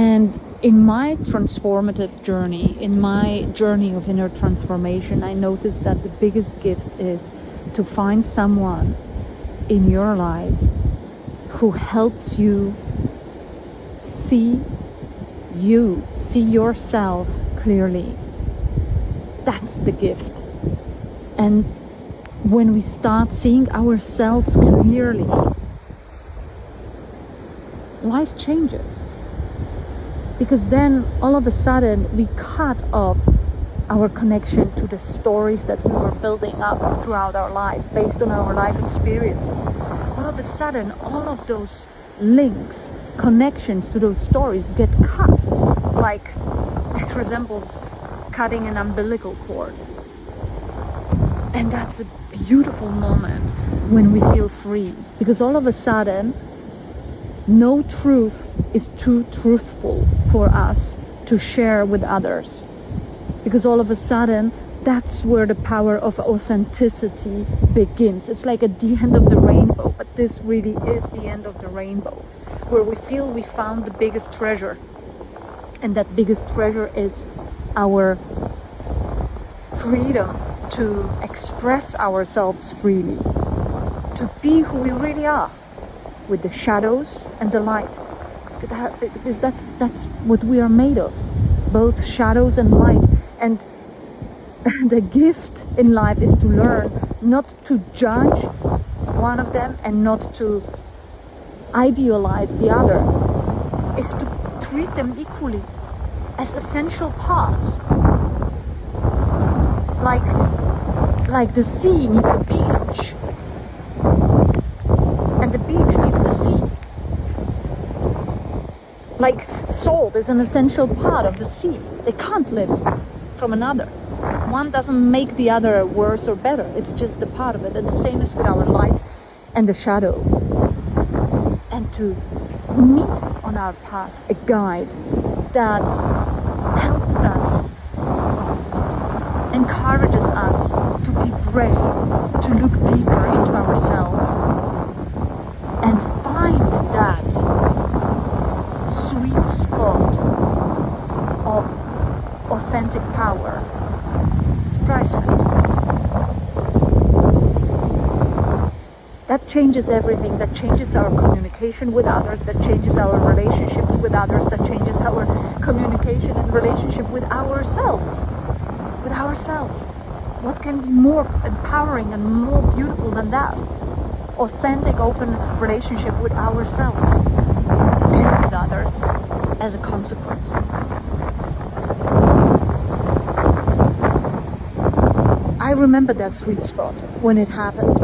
And in my transformative journey, in my journey of inner transformation, I noticed that the biggest gift is to find someone in your life who helps you see yourself clearly. That's the gift. And when we start seeing ourselves clearly, life changes. Because then all of a sudden we cut off our connection to the stories that we were building up throughout our life based on our life experiences. All of a sudden all of those links, connections to those stories get cut. Like it resembles cutting an umbilical cord. And that's a beautiful moment when we feel free. Because all of a sudden no truth is too truthful for us to share with others, because all of a sudden that's where the power of authenticity begins. It's like at the end of the rainbow, but this really is the end of the rainbow, where we feel we found the biggest treasure, and that biggest treasure is our freedom to express ourselves freely, to be who we really are, with the shadows and the light, because that's what we are made of, both shadows and light. And the gift in life is to learn not to judge one of them and not to idealize the other, is to treat them equally as essential parts. Like the sea needs a beach, and the beach needs the sea. Like salt is an essential part of the sea. They can't live from another. One doesn't make the other worse or better. It's just a part of it. And the same is with our light and the shadow. And to meet on our path a guide that helps us, encourages us to be brave, to look deeper into ourselves and find that sweet spot of authentic power. It's priceless. That changes everything. That changes our communication with others, that changes our relationships with others, that changes our communication and relationship with ourselves. With ourselves. What can be more empowering and more beautiful than that? Authentic, open relationship with ourselves and with others as a consequence. I remember that sweet spot when it happened.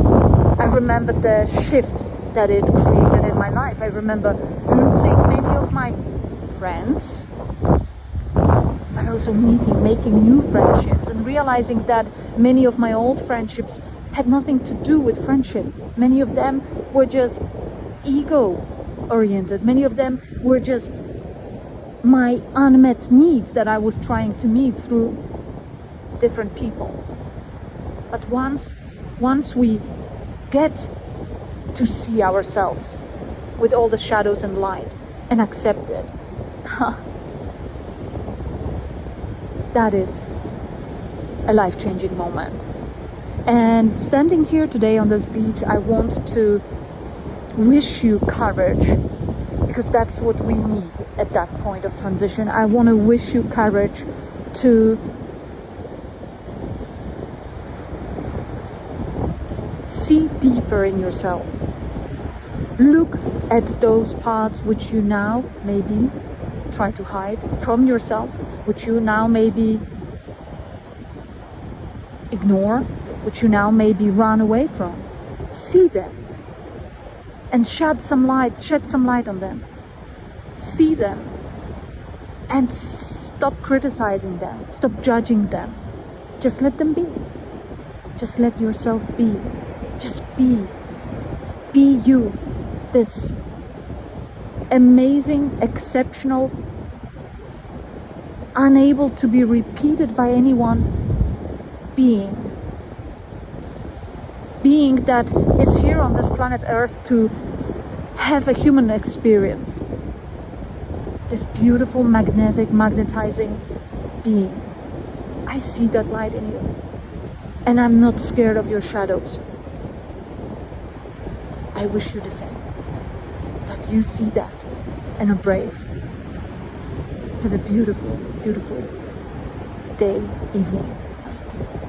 I remember the shift that it created in my life. I remember losing many of my friends, but also making new friendships, and realizing that many of my old friendships had nothing to do with friendship. Many of them were just ego oriented. Many of them were just my unmet needs that I was trying to meet through different people. But once we get to see ourselves with all the shadows and light and accept it, that is a life-changing moment. And standing here today on this beach, I want to wish you courage, because that's what we need at that point of transition. I want to wish you courage to see deeper in yourself. Look at those parts which you now maybe try to hide from yourself, which you now maybe ignore, which you now maybe run away from. See them and shed some light on them. See them and stop criticizing them, stop judging them. Just let them be. Just let yourself be. Just be you, this amazing, exceptional, unable to be repeated by anyone being that is here on this planet Earth to have a human experience, this beautiful, magnetic, magnetizing being. I see that light in you. And I'm not scared of your shadows. I wish you the same. That you see that and are brave. Have a beautiful, beautiful day, evening, night.